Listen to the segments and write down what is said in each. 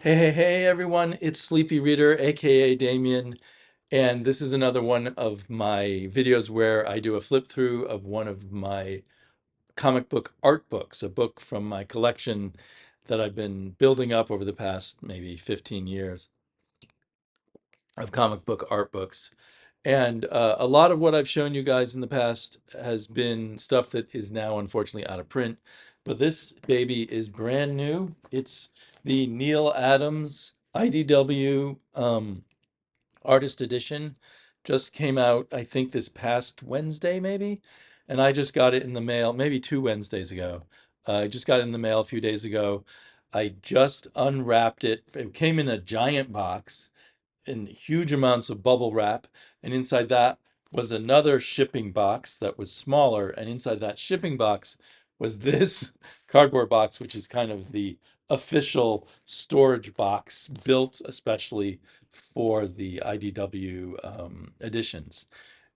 Hey, everyone. It's Sleepy Reader, aka Damien, and this is another one of my videos where I do a flip through of one of my comic book art books, a book from my collection that I've been building up over the past maybe 15 years of comic book art books. And a lot of what I've shown you guys in the past has been stuff that is now unfortunately out of print. But this baby is brand new. It's the Neal Adams IDW Artist Edition. Just came out, I think, this past Wednesday, maybe. And I just got it in the mail, maybe 2 Wednesdays ago. I just got it in the mail a few days ago. I just unwrapped it. It came in a giant box in huge amounts of bubble wrap, and inside that was another shipping box that was smaller, and inside that shipping box was this cardboard box, which is kind of the official storage box built especially for the IDW editions.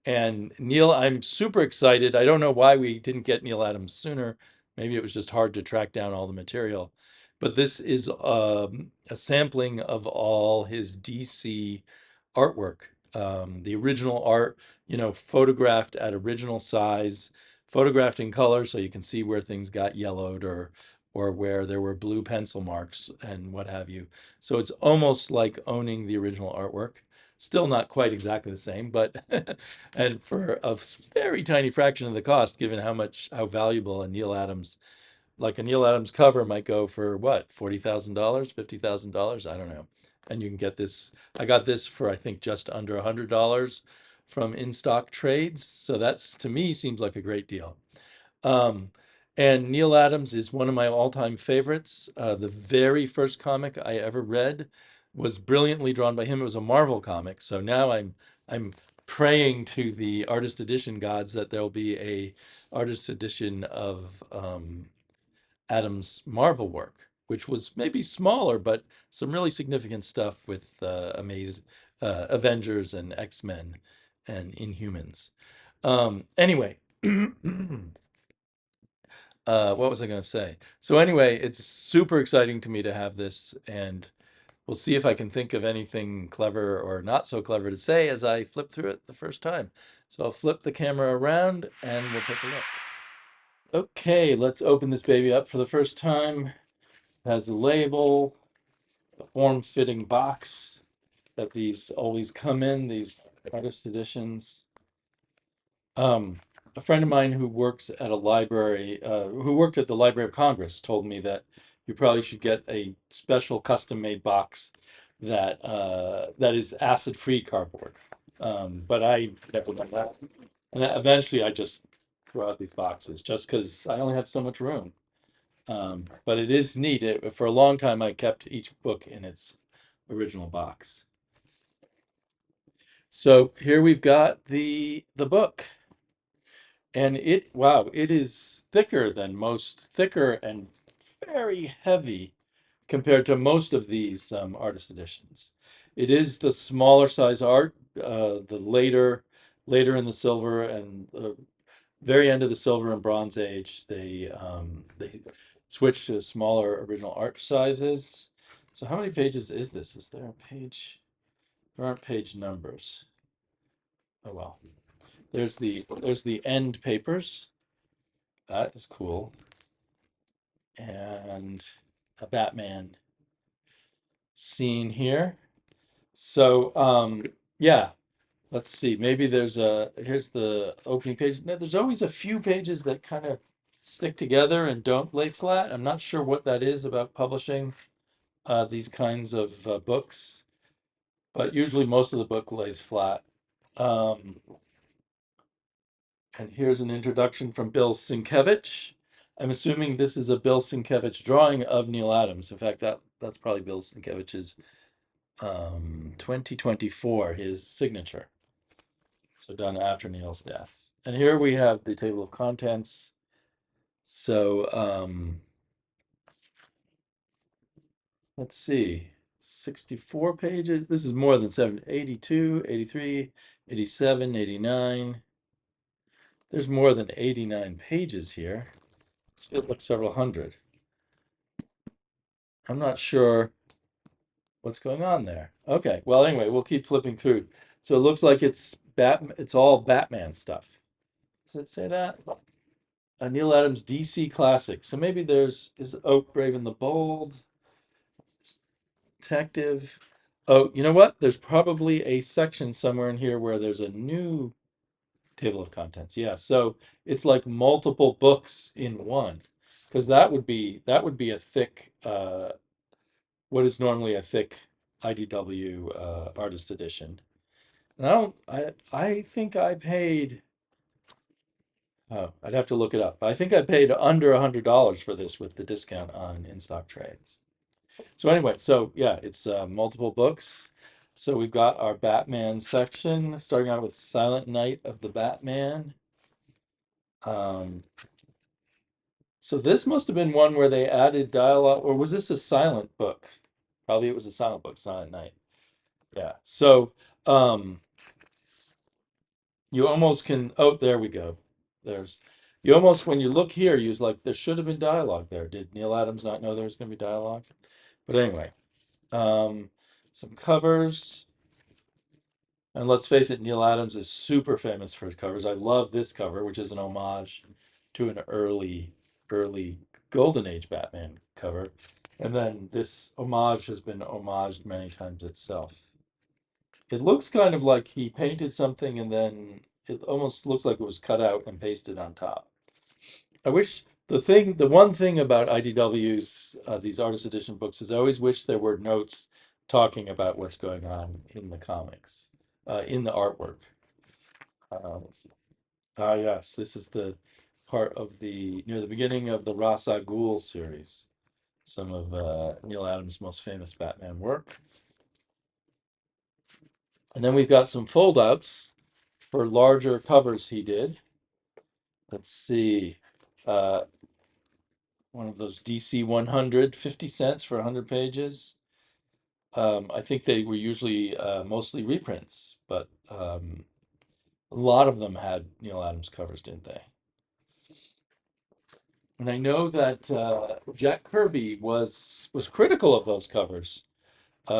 And Neal, I'm super excited. I don't know why we didn't get Neal Adams sooner. Maybe it was just hard to track down all the material. But this is a sampling of all his DC artwork. The original art, photographed at original size, photographed in color so you can see where things got yellowed or where there were blue pencil marks and what have you. So it's almost like owning the original artwork. Still not quite exactly the same, but and for a very tiny fraction of the cost, given how valuable like a Neal Adams cover might go for what, $40,000, $50,000? I don't know. And you can get this. I got this for I think just under $100 from in stock trades. So that's to me seems like a great deal. Um, and Neal Adams is one of my all-time favorites. The very first comic I ever read was brilliantly drawn by him. It was a Marvel comic. So now I'm praying to the artist edition gods that there'll be a artist edition of Adams' Marvel work, which was maybe smaller, but some really significant stuff with Avengers and X-Men and Inhumans. Anyway. What was I going to say? So anyway, it's super exciting to me to have this, and we'll see if I can think of anything clever or not so clever to say as I flip through it the first time. So I'll flip the camera around and we'll take a look. Okay, let's open this baby up for the first time. It has a label, a form-fitting box that these always come in, these artist editions. A friend of mine who works at a library, who worked at the Library of Congress, told me that you probably should get a special custom-made box that is acid-free cardboard. But I never done that. And eventually, I just throw out these boxes just because I only have so much room. But it is neat. For a long time, I kept each book in its original box. So here we've got the book. And wow, it is thicker and very heavy compared to most of these artist editions. It is the smaller size art, the later in the silver and very end of the silver and bronze age, they switched to smaller original art sizes. So how many pages is this? Is there a page? There aren't page numbers. Oh well. There's the end papers. That is cool. And a Batman scene here. So yeah, let's see. Maybe here's the opening page. No, there's always a few pages that kind of stick together and don't lay flat. I'm not sure what that is about publishing these kinds of books, but usually most of the book lays flat. Um, And here's an introduction from Bill Sienkiewicz. I'm assuming this is a Bill Sienkiewicz drawing of Neal Adams. In fact, that's probably Bill Sienkiewicz's 2024, his signature. So done after Neal's death. And here we have the table of contents. So let's see, 64 pages. This is more than 7, 82, 83, 87, 89. There's more than 89 pages here. It feels like several hundred. I'm not sure What's going on there? Okay. Well, anyway, we'll keep flipping through. So it looks like it's all Batman stuff. Does it say that? A Neal Adams DC classic. So maybe there's is Oak Brave and the Bold, Detective. Oh, you know what? There's probably a section somewhere in here where there's a new table of contents. Yeah. So it's like multiple books in one. Because that would be a thick what is normally a thick IDW artist edition. And I think I paid, oh, I'd have to look it up. I think I paid under $100 for this with the discount on in stock trades. So anyway, so yeah, it's multiple books. So we've got our Batman section, starting out with Silent Night of the Batman. Um, so this must have been one where they added dialogue, or was this a silent book? Probably it was a silent book, Silent Night. Yeah. So um, you almost can. Oh, there we go. There's. You almost, when you look here, you was like, there should have been dialogue there. Did Neal Adams not know there was going to be dialogue? But anyway, um, some covers. And let's face it, Neal Adams is super famous for his covers. I love this cover, which is an homage to an early Golden Age Batman cover. And then this homage has been homaged many times itself. It looks kind of like he painted something and then it almost looks like it was cut out and pasted on top. I wish the one thing about IDW's these artist edition books is I always wish there were notes talking about what's going on in the comics, in the artwork. Um, yes, this is the part of the near the beginning of the Ra's al Ghul series, some of Neal Adams' most famous Batman work. And then we've got some foldouts for larger covers he did. Let's see. Uh, One of those DC 100, 50 cents for 100 pages. I think they were usually mostly reprints, but a lot of them had Neal Adams covers, didn't they? And I know that Jack Kirby was critical of those covers,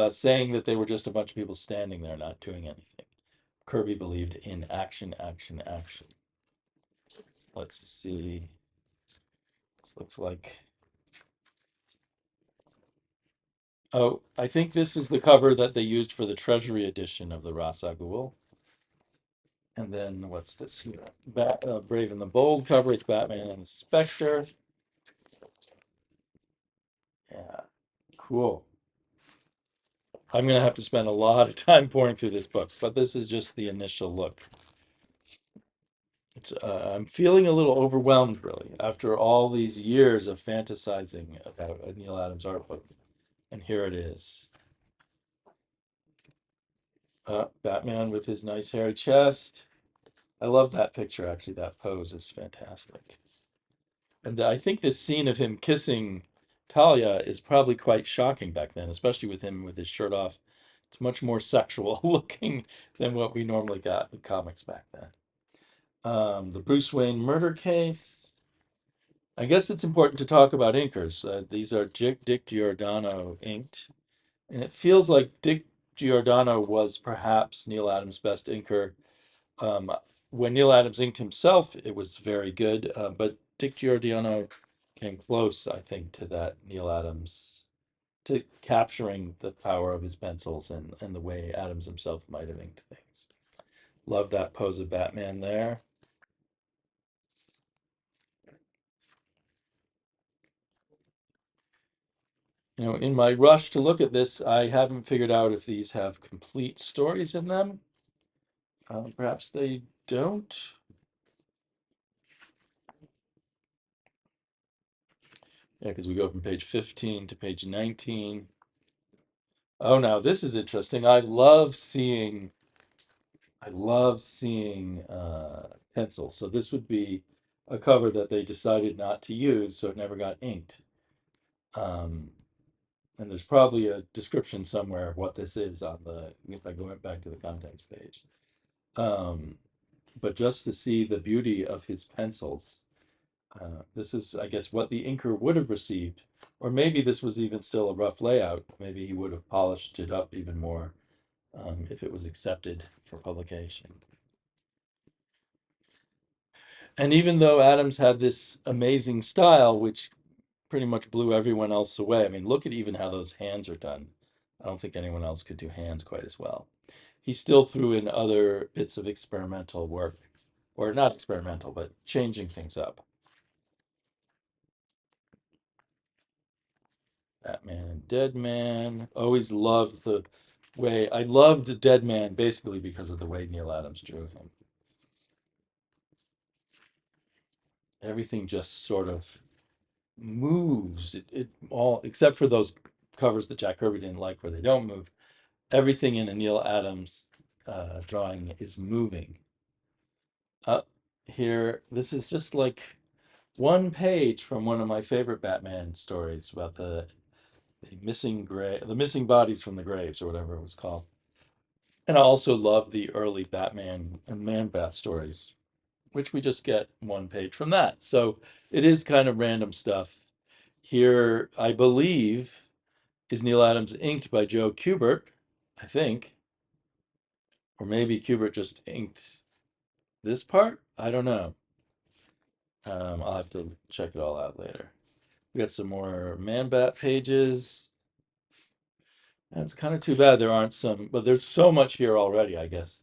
saying that they were just a bunch of people standing there not doing anything. Kirby believed in action, action, action. Let's see. This looks like. Oh, I think this is the cover that they used for the Treasury edition of the Ra's al Ghul. And then what's this here? Brave and the Bold cover. It's Batman and the Spectre. Yeah, cool. I'm gonna have to spend a lot of time pouring through this book, but this is just the initial look. It's I'm feeling a little overwhelmed, really, after all these years of fantasizing about a Neal Adams art book, and here it is. Batman with his nice hairy chest. I love that picture, actually. That pose is fantastic. And I think this scene of him kissing Talia is probably quite shocking back then, especially with him with his shirt off. It's much more sexual looking than what we normally got in comics back then. The Bruce Wayne murder case. I guess it's important to talk about inkers. These are Dick Giordano inked, and it feels like Dick Giordano was perhaps Neal Adams' best inker. Um, when Neal Adams inked himself, it was very good, but Dick Giordano came close, I think, to that Neal Adams, to capturing the power of his pencils and the way Adams himself might have inked things. Love that pose of Batman there. In my rush to look at this, I haven't figured out if these have complete stories in them. Perhaps they don't. Yeah, because we go from page 15 to page 19. Oh, now this is interesting. I love seeing pencils. So this would be a cover that they decided not to use, so it never got inked. Um, and there's probably a description somewhere of what this is on the if I go back to the contents page. Um, but just to see the beauty of his pencils, This is, I guess, what the inker would have received. Or maybe this was even still a rough layout. Maybe he would have polished it up even more if it was accepted for publication. And even though Adams had this amazing style, which pretty much blew everyone else away, I mean, look at even how those hands are done. I don't think anyone else could do hands quite as well. He still threw in other bits of experimental work, or not experimental, but changing things up. Batman and Dead Man. Always loved the way I loved Dead Man basically because of the way Neal Adams drew him. Everything just sort of moves. It all except for those covers that Jack Kirby didn't like where they don't move. Everything in a Neal Adams drawing is moving. Up here, this is just like one page from one of my favorite Batman stories about the missing bodies from the graves or whatever it was called. And I also love the early Batman and Man-Bat stories, which we just get one page from that. So it is kind of random stuff. Here, I believe, is Neal Adams inked by Joe Kubert, I think. Or maybe Kubert just inked this part. I don't know. I'll have to check it all out later. We got some more Man-Bat pages. It's kind of too bad there aren't some, but there's so much here already, I guess.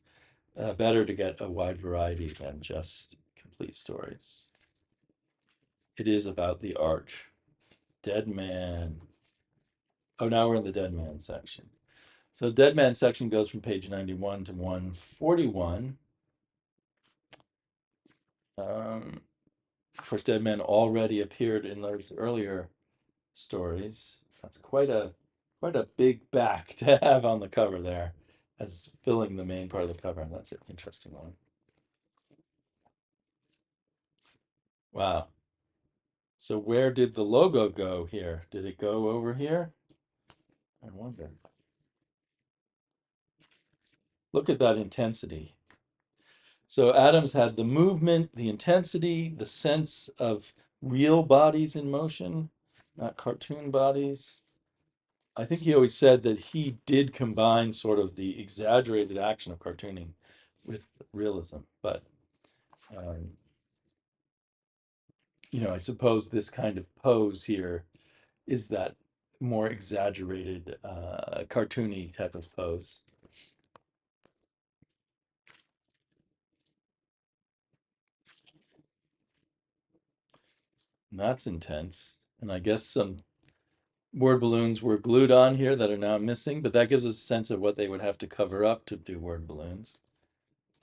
Better to get a wide variety than just complete stories. It is about the arch. Dead Man. Oh, now we're in the Dead Man section. So Dead Man section goes from page 91 to 141. Of course, Dead Man already appeared in those earlier stories. That's quite a big back to have on the cover there, as filling the main part of the cover. That's an interesting one. Wow. So where did the logo go here? Did it go over here? I wonder. Look at that intensity. So Adams had the movement, the intensity, the sense of real bodies in motion, not cartoon bodies. I think he always said that he did combine sort of the exaggerated action of cartooning with realism. But, um, I suppose this kind of pose here is that more exaggerated, cartoony type of pose. And that's intense. And I guess some word balloons were glued on here that are now missing, but that gives us a sense of what they would have to cover up to do word balloons.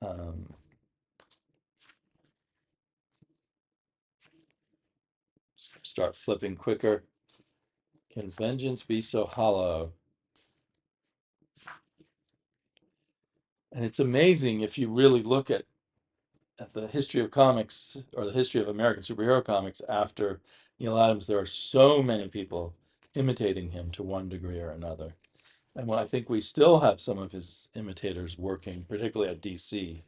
Um, Start flipping quicker. Can vengeance be so hollow? And it's amazing if you really look at the history of comics or the history of American superhero comics after Neal Adams, there are so many people imitating him to one degree or another. And well, I think we still have some of his imitators working, particularly at DC,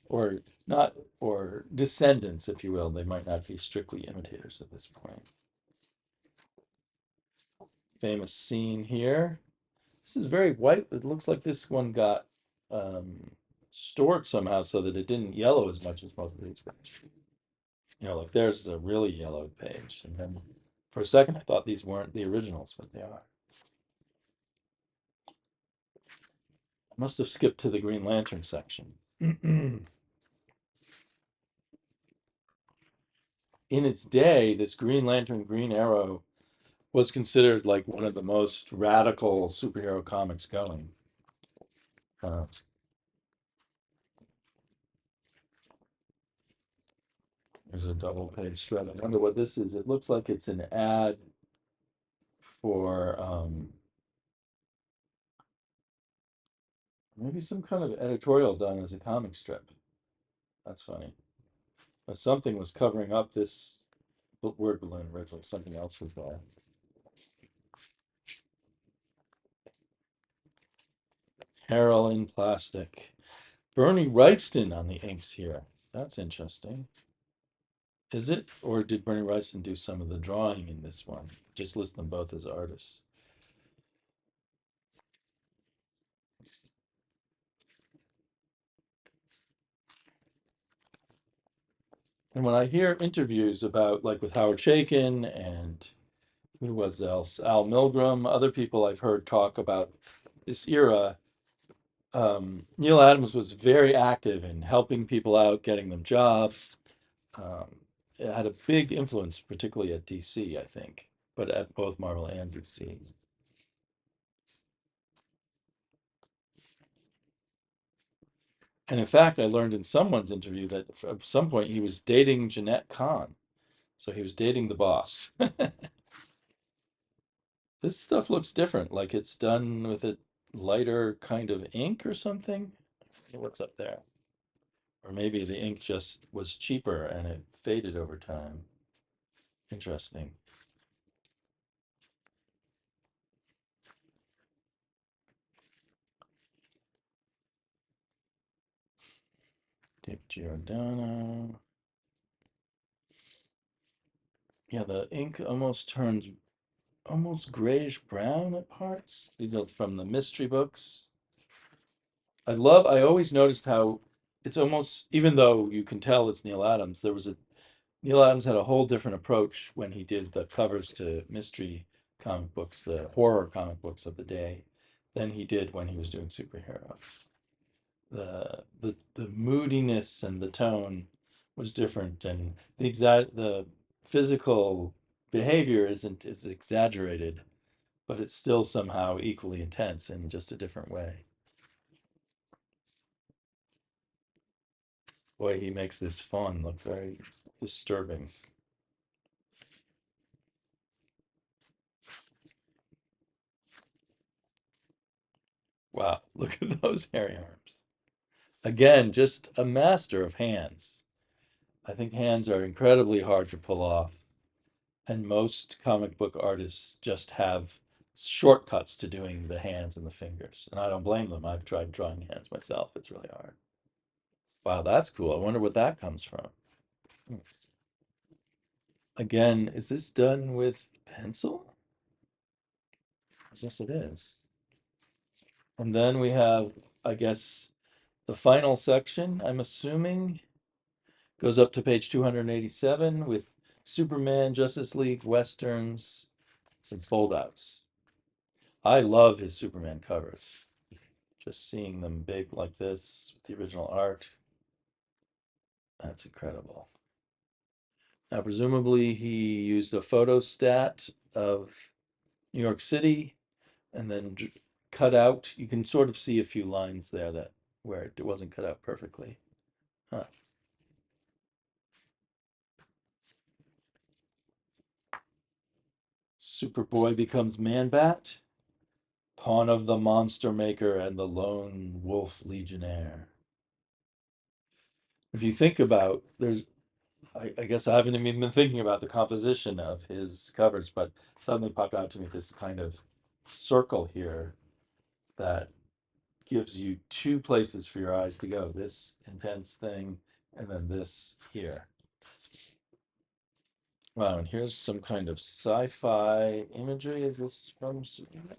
or not, or descendants, if you will. They might not be strictly imitators at this point. Famous scene here. This is very white. It looks like this one got stored somehow so that it didn't yellow as much as most of these pages. Like there's a really yellowed page. And then for a second, I thought these weren't the originals, but they are. I must have skipped to the Green Lantern section. In its day, this Green Lantern, Green Arrow was considered like one of the most radical superhero comics going. Uh, there's a double page spread. I wonder what this is. It looks like it's an ad for maybe some kind of editorial done as a comic strip. That's funny. But something was covering up this word balloon originally. Something else was there. Harrell in plastic. Bernie Wrightston on the inks here. That's interesting. Is it? Or did Bernie Wrightson do some of the drawing in this one? Just list them both as artists. And when I hear interviews about, like with Howard Chaykin and who was else, Al Milgrom, other people I've heard talk about this era, Neal Adams was very active in helping people out, getting them jobs. Um, it had a big influence, particularly at DC, I think, but at both Marvel and DC. And in fact, I learned in someone's interview that at some point he was dating Jeanette Kahn. So he was dating the boss. This stuff looks different, like it's done with a lighter kind of ink or something. What's up there? Or maybe the ink just was cheaper and it faded over time. Interesting. Dave Giordano. Yeah, the ink almost turns almost grayish brown at parts. These are from the mystery books. I always noticed how it's almost, even though you can tell it's Neal Adams, Neal Adams had a whole different approach when he did the covers to mystery comic books, the horror comic books of the day, than he did when he was doing superheroes. The moodiness and the tone was different, and the physical behavior isn't as exaggerated, but it's still somehow equally intense in just a different way. Boy, he makes this fawn look very disturbing. Wow, look at those hairy arms. Again, just a master of hands. I think hands are incredibly hard to pull off, and most comic book artists just have shortcuts to doing the hands and the fingers. And I don't blame them. I've tried drawing hands myself. It's really hard. Wow, that's cool. I wonder what that comes from. Hmm. Again, is this done with pencil? Yes, it is. And then we have, I guess, the final section, I'm assuming, goes up to page 287 with Superman, Justice League, Westerns, some foldouts. I love his Superman covers. Just seeing them big like this with the original art, that's incredible. Now, presumably, he used a photostat of New York City and then cut out. You can sort of see a few lines there that where it wasn't cut out perfectly. Huh. Superboy becomes Man Bat, pawn of the Monster Maker and the Lone Wolf Legionnaire. If you think about, I guess I haven't even been thinking about the composition of his covers, but suddenly popped out to me this kind of circle here that gives you two places for your eyes to go, this intense thing and then this here. Wow, and here's some kind of sci-fi imagery. Is this from Superman?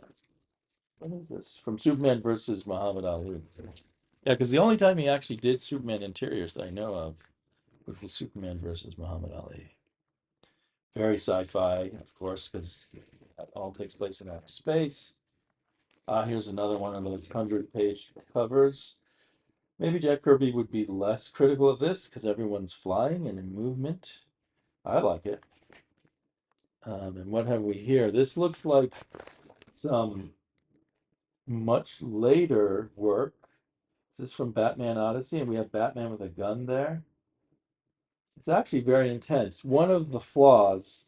What is this? From Superman versus Muhammad Ali. Yeah, because the only time he actually did Superman interiors that I know of would be Superman versus Muhammad Ali. Very sci-fi, of course, because that all takes place in outer space. Here's another one of those 100-page covers. Maybe Jack Kirby would be less critical of this because everyone's flying and in movement. I like it. And what have we here? This looks like some much later work. This is from Batman Odyssey, and we have Batman with a gun there. It's actually very intense. One of the flaws,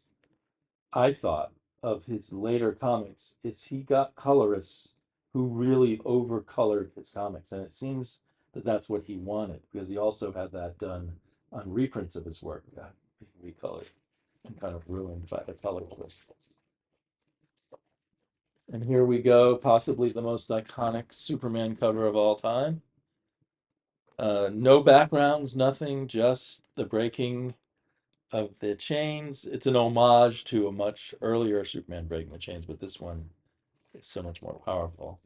I thought, of his later comics is he got colorists who really overcolored his comics, and it seems that that's what he wanted because he also had that done on reprints of his work, got recolored and kind of ruined by the color twist. And here we go, possibly the most iconic Superman cover of all time. No backgrounds, nothing, just the breaking of the chains. It's an homage to a much earlier Superman breaking the chains, but this one is so much more powerful.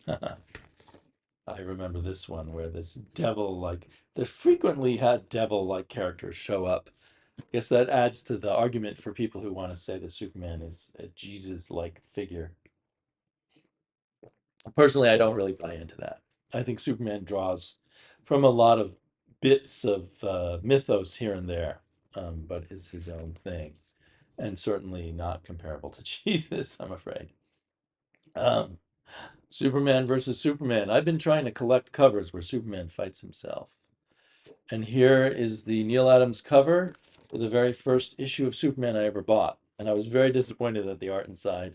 I remember this one where this devil like they frequently had devil like characters show up. I guess that adds to the argument for people who want to say that Superman is a Jesus like figure. Personally, I don't really buy into that. I think Superman draws from a lot of bits of mythos here and there, but is his own thing, and certainly not comparable to Jesus, I'm afraid. Um, Superman versus Superman. I've been trying to collect covers where Superman fights himself. And here is the Neal Adams cover for the very first issue of Superman I ever bought. And I was very disappointed that the art inside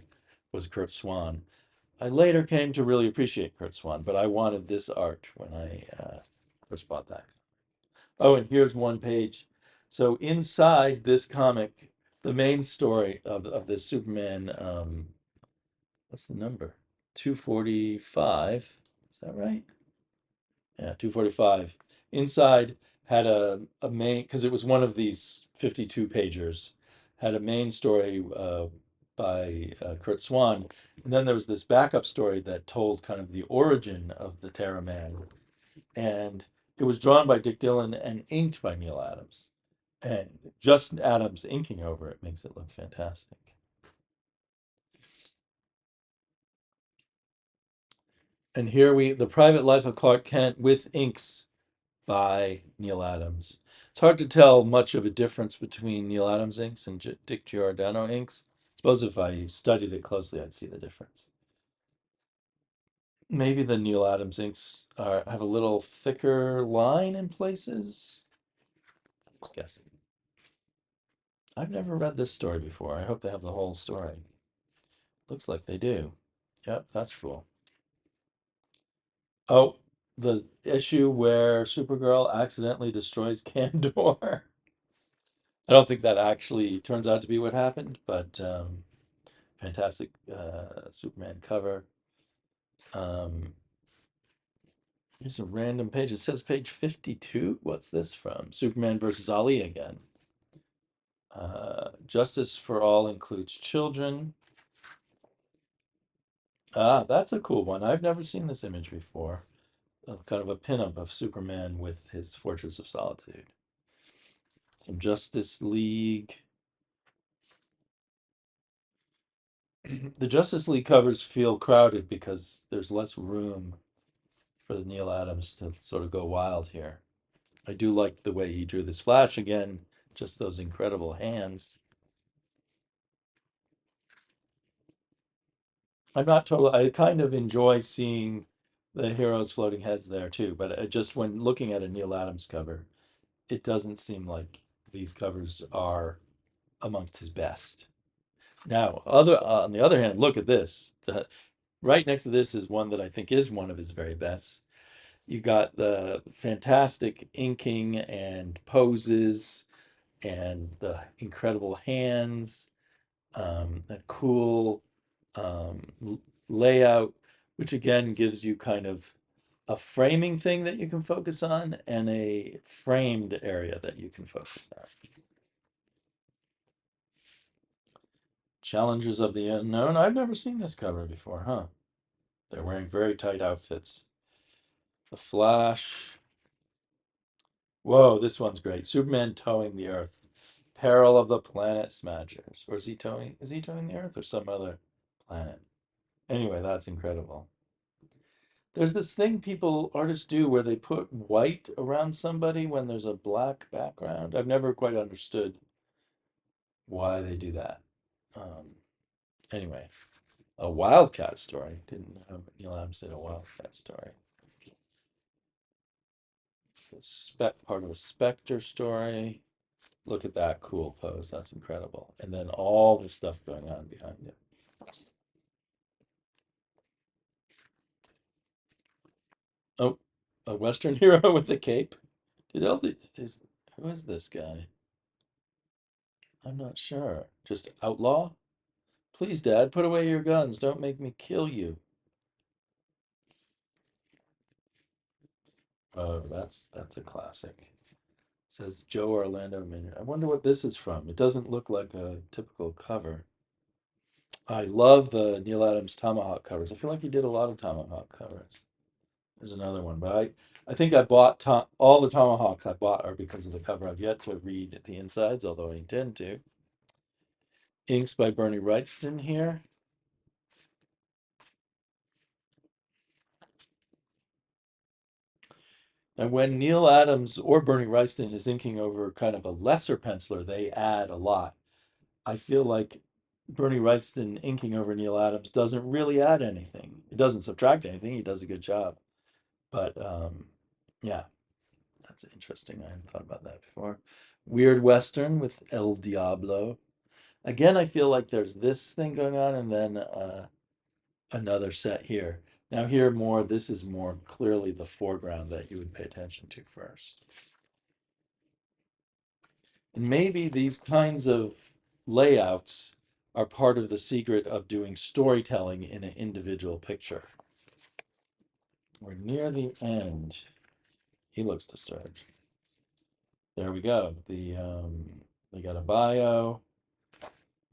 was Kurt Swan. I later came to really appreciate Kurt Swan, but I wanted this art when I first bought that. Oh, and here's one page. So inside this comic, the main story of this Superman, what's the number? 245. Is that right? Yeah, 245. Inside had a main, because it was one of these 52 pagers, had a main story by Kurt Swan. And then there was this backup story that told kind of the origin of the Terra Man. And it was drawn by Dick Dillon and inked by Neal Adams. And just Adams inking over it makes it look fantastic. And here the Private Life of Clark Kent with inks by Neal Adams. It's hard to tell much of a difference between Neal Adams inks and Dick Giordano inks. I suppose if I studied it closely, I'd see the difference. Maybe the Neal Adams inks have a little thicker line in places. Just guessing. I've never read this story before. I hope they have the whole story. Looks like they do. Yep, that's cool. Oh, the issue where Supergirl accidentally destroys Candor. I don't think that actually turns out to be what happened, but fantastic Superman cover. Um, here's a random page. It says page 52. What's this from? Superman versus Ali again. Justice for all includes children. Ah, that's a cool one. I've never seen this image before. Kind of a pinup of Superman with his Fortress of Solitude. Some Justice League. The Justice League covers feel crowded because there's less room for the Neal Adams to sort of go wild here. I do like the way he drew this Flash again, just those incredible hands. I'm not totally, I kind of enjoy seeing the heroes floating heads there too, but just when looking at a Neal Adams cover, it doesn't seem like these covers are amongst his best. Now, on the other hand, look at this. Right next to this is one that I think is one of his very best. You got the fantastic inking and poses and the incredible hands, a cool layout, which again gives you kind of a framing thing that you can focus on and a framed area that you can focus on. Challengers of the Unknown. I've never seen this cover before, huh? They're wearing very tight outfits. The Flash. Whoa, this one's great. Superman towing the Earth. Peril of the Planet Smashers. Or is he towing the Earth or some other planet? Anyway, that's incredible. There's this thing artists do where they put white around somebody when there's a black background. I've never quite understood why they do that. Um, anyway, a Wildcat story. Didn't know Neal Adams did a Wildcat story. Part of a Spectre story. Look at that cool pose. That's incredible. And then all the stuff going on behind it. Oh, a Western hero with a cape. Who is this guy? I'm not sure. Just outlaw? Please, Dad, put away your guns. Don't make me kill you. Oh, that's a classic. Says Joe Orlando Minute. I wonder what this is from. It doesn't look like a typical cover. I love the Neal Adams Tomahawk covers. I feel like he did a lot of Tomahawk covers. There's another one, but I think I bought all the Tomahawks I bought are because of the cover. I've yet to read the insides, although I intend to. Inks by Bernie Wrightston here. And when Neal Adams or Bernie Wrightston is inking over kind of a lesser penciler, they add a lot. I feel like Bernie Wrightston inking over Neal Adams doesn't really add anything. It doesn't subtract anything. He does a good job. But yeah, that's interesting. I hadn't thought about that before. Weird Western with El Diablo. Again, I feel like there's this thing going on and then another set here. Now here more, this is more clearly the foreground that you would pay attention to first. And maybe these kinds of layouts are part of the secret of doing storytelling in an individual picture. We're near the end. He looks disturbed. There we go. They got a bio.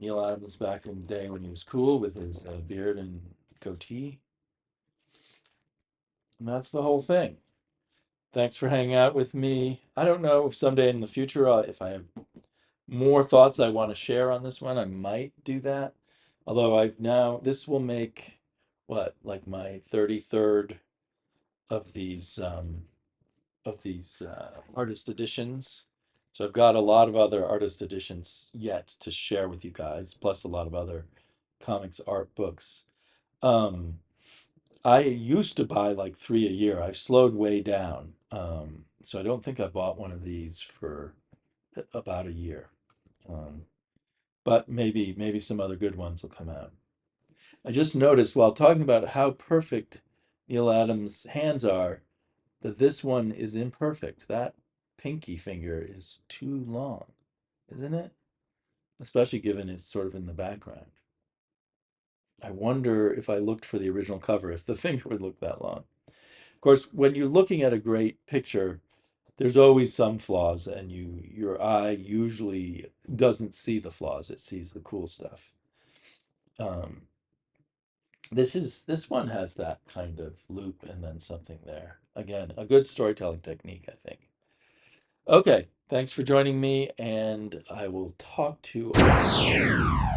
Neal Adams back in the day when he was cool with his beard and goatee. And that's the whole thing. Thanks for hanging out with me. I don't know if someday in the future, if I have more thoughts I want to share on this one, I might do that. Although this will make what, like my 33rd of these artist editions. So I've got a lot of other artist editions yet to share with you guys, plus a lot of other comics art books. Um, I used to buy like 3 a year. I've slowed way down. So I don't think I bought one of these for about a year. Um, but maybe some other good ones will come out. I just noticed while talking about how perfect Neal Adams' hands are, that this one is imperfect. That pinky finger is too long, isn't it? Especially given it's sort of in the background. I wonder if I looked for the original cover, if the finger would look that long. Of course, when you're looking at a great picture, there's always some flaws, and your eye usually doesn't see the flaws; it sees the cool stuff. Um, this one has that kind of loop and then something there. Again, a good storytelling technique, I think. Okay, thanks for joining me, and I will talk to you.